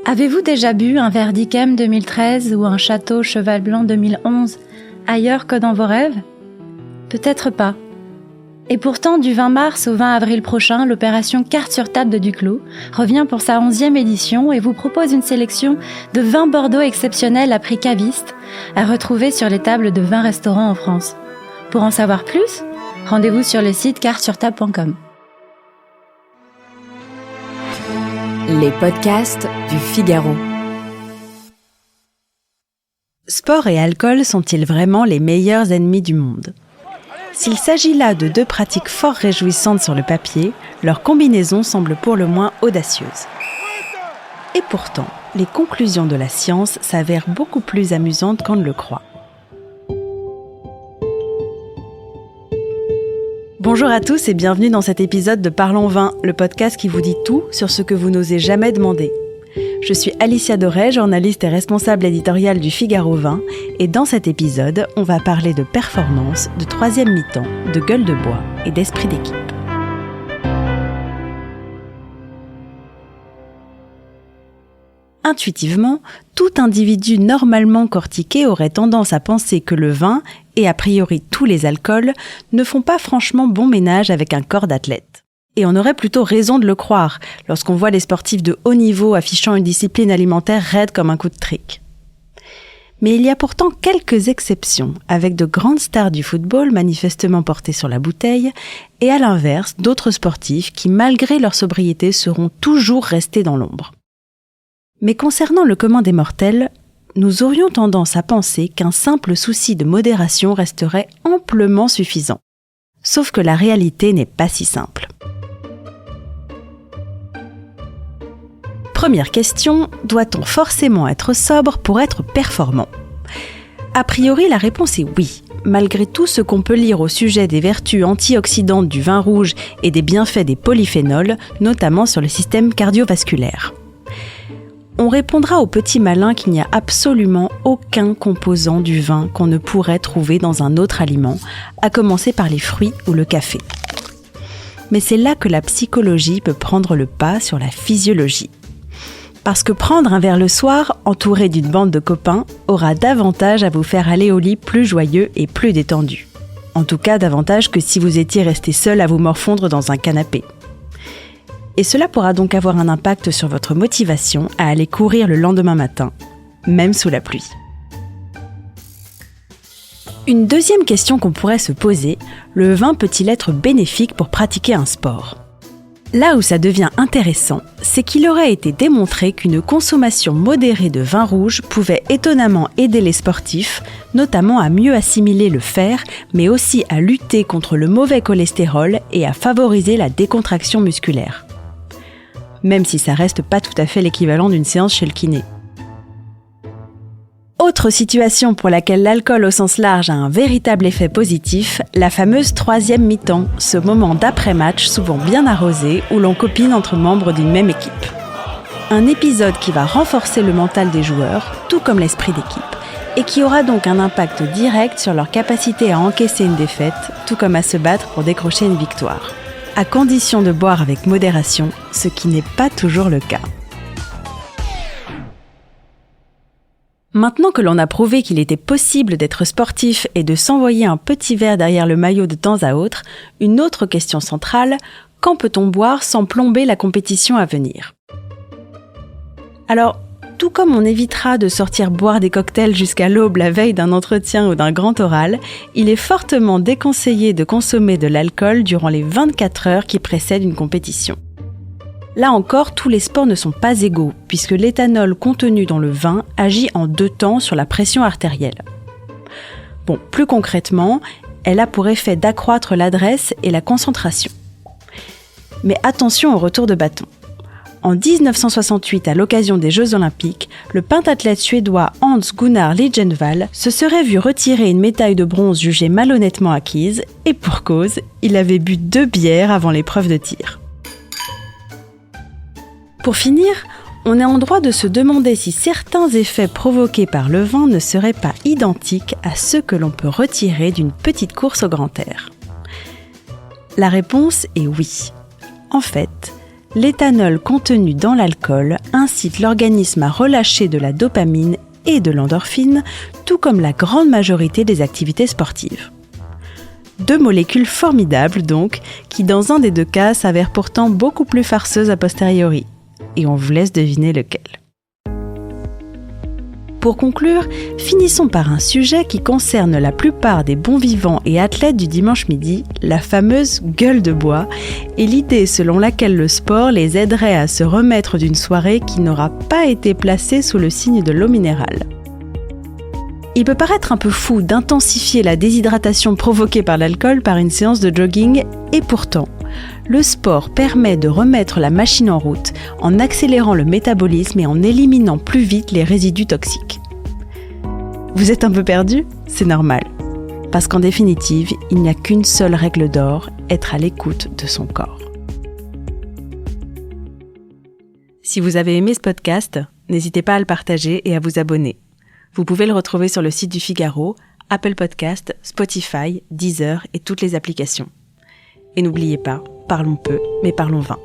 Avez-vous déjà bu un verre d'Yquem 2013 ou un Château Cheval Blanc 2011 ailleurs que dans vos rêves ? Peut-être pas. Et pourtant, du 20 mars au 20 avril prochain, l'opération Carte sur table de Duclos revient pour sa 11e édition et vous propose une sélection de 20 Bordeaux exceptionnels à prix caviste à retrouver sur les tables de 20 restaurants en France. Pour en savoir plus, rendez-vous sur le site cartesurtable.com. Les podcasts du Figaro. Sport et alcool sont-ils vraiment les meilleurs ennemis du monde ? S'il s'agit là de deux pratiques fort réjouissantes sur le papier, leur combinaison semble pour le moins audacieuse. Et pourtant, les conclusions de la science s'avèrent beaucoup plus amusantes qu'on ne le croit. Bonjour à tous et bienvenue dans cet épisode de Parlons Vin, le podcast qui vous dit tout sur ce que vous n'osez jamais demander. Je suis Alicia Doré, journaliste et responsable éditoriale du Figaro Vin, et dans cet épisode, on va parler de performance, de troisième mi-temps, de gueule de bois et d'esprit d'équipe. Intuitivement, tout individu normalement cortiqué aurait tendance à penser que le vin, et a priori tous les alcools, ne font pas franchement bon ménage avec un corps d'athlète. Et on aurait plutôt raison de le croire, lorsqu'on voit les sportifs de haut niveau affichant une discipline alimentaire raide comme un coup de trick. Mais il y a pourtant quelques exceptions, avec de grandes stars du football manifestement portées sur la bouteille, et à l'inverse, d'autres sportifs qui, malgré leur sobriété, seront toujours restés dans l'ombre. Mais concernant le commun des mortels, nous aurions tendance à penser qu'un simple souci de modération resterait amplement suffisant. Sauf que la réalité n'est pas si simple. Première question, doit-on forcément être sobre pour être performant ? A priori, la réponse est oui, malgré tout ce qu'on peut lire au sujet des vertus antioxydantes du vin rouge et des bienfaits des polyphénols, notamment sur le système cardiovasculaire. On répondra au petit malin qu'il n'y a absolument aucun composant du vin qu'on ne pourrait trouver dans un autre aliment, à commencer par les fruits ou le café. Mais c'est là que la psychologie peut prendre le pas sur la physiologie. Parce que prendre un verre le soir, entouré d'une bande de copains, aura davantage à vous faire aller au lit plus joyeux et plus détendu. En tout cas, davantage que si vous étiez resté seul à vous morfondre dans un canapé. Et cela pourra donc avoir un impact sur votre motivation à aller courir le lendemain matin, même sous la pluie. Une deuxième question qu'on pourrait se poser, le vin peut-il être bénéfique pour pratiquer un sport ? Là où ça devient intéressant, c'est qu'il aurait été démontré qu'une consommation modérée de vin rouge pouvait étonnamment aider les sportifs, notamment à mieux assimiler le fer, mais aussi à lutter contre le mauvais cholestérol et à favoriser la décontraction musculaire. Même si ça reste pas tout à fait l'équivalent d'une séance chez le kiné. Autre situation pour laquelle l'alcool au sens large a un véritable effet positif, la fameuse troisième mi-temps, ce moment d'après-match souvent bien arrosé où l'on copine entre membres d'une même équipe. Un épisode qui va renforcer le mental des joueurs, tout comme l'esprit d'équipe, et qui aura donc un impact direct sur leur capacité à encaisser une défaite, tout comme à se battre pour décrocher une victoire. À condition de boire avec modération, ce qui n'est pas toujours le cas. Maintenant que l'on a prouvé qu'il était possible d'être sportif et de s'envoyer un petit verre derrière le maillot de temps à autre, une autre question centrale, quand peut-on boire sans plomber la compétition à venir ? Alors, tout comme on évitera de sortir boire des cocktails jusqu'à l'aube la veille d'un entretien ou d'un grand oral, il est fortement déconseillé de consommer de l'alcool durant les 24 heures qui précèdent une compétition. Là encore, tous les sports ne sont pas égaux, puisque l'éthanol contenu dans le vin agit en deux temps sur la pression artérielle. Bon, plus concrètement, elle a pour effet d'accroître l'adresse et la concentration. Mais attention au retour de bâton. En 1968, à l'occasion des Jeux Olympiques, le pentathlète suédois Hans Gunnar Ligenvall se serait vu retirer une médaille de bronze jugée malhonnêtement acquise, et pour cause, il avait bu 2 bières avant l'épreuve de tir. Pour finir, on est en droit de se demander si certains effets provoqués par le vin ne seraient pas identiques à ceux que l'on peut retirer d'une petite course au grand air. La réponse est oui. En fait, l'éthanol contenu dans l'alcool incite l'organisme à relâcher de la dopamine et de l'endorphine, tout comme la grande majorité des activités sportives. 2 molécules formidables donc, qui dans un des 2 cas s'avèrent pourtant beaucoup plus farceuses a posteriori. Et on vous laisse deviner lequel. Pour conclure, finissons par un sujet qui concerne la plupart des bons vivants et athlètes du dimanche midi, la fameuse gueule de bois, et l'idée selon laquelle le sport les aiderait à se remettre d'une soirée qui n'aura pas été placée sous le signe de l'eau minérale. Il peut paraître un peu fou d'intensifier la déshydratation provoquée par l'alcool par une séance de jogging, et pourtant, le sport permet de remettre la machine en route en accélérant le métabolisme et en éliminant plus vite les résidus toxiques. Vous êtes un peu perdu ? C'est normal. Parce qu'en définitive, il n'y a qu'une seule règle d'or, être à l'écoute de son corps. Si vous avez aimé ce podcast, n'hésitez pas à le partager et à vous abonner. Vous pouvez le retrouver sur le site du Figaro, Apple Podcast, Spotify, Deezer et toutes les applications. Et n'oubliez pas, parlons peu, mais parlons vin.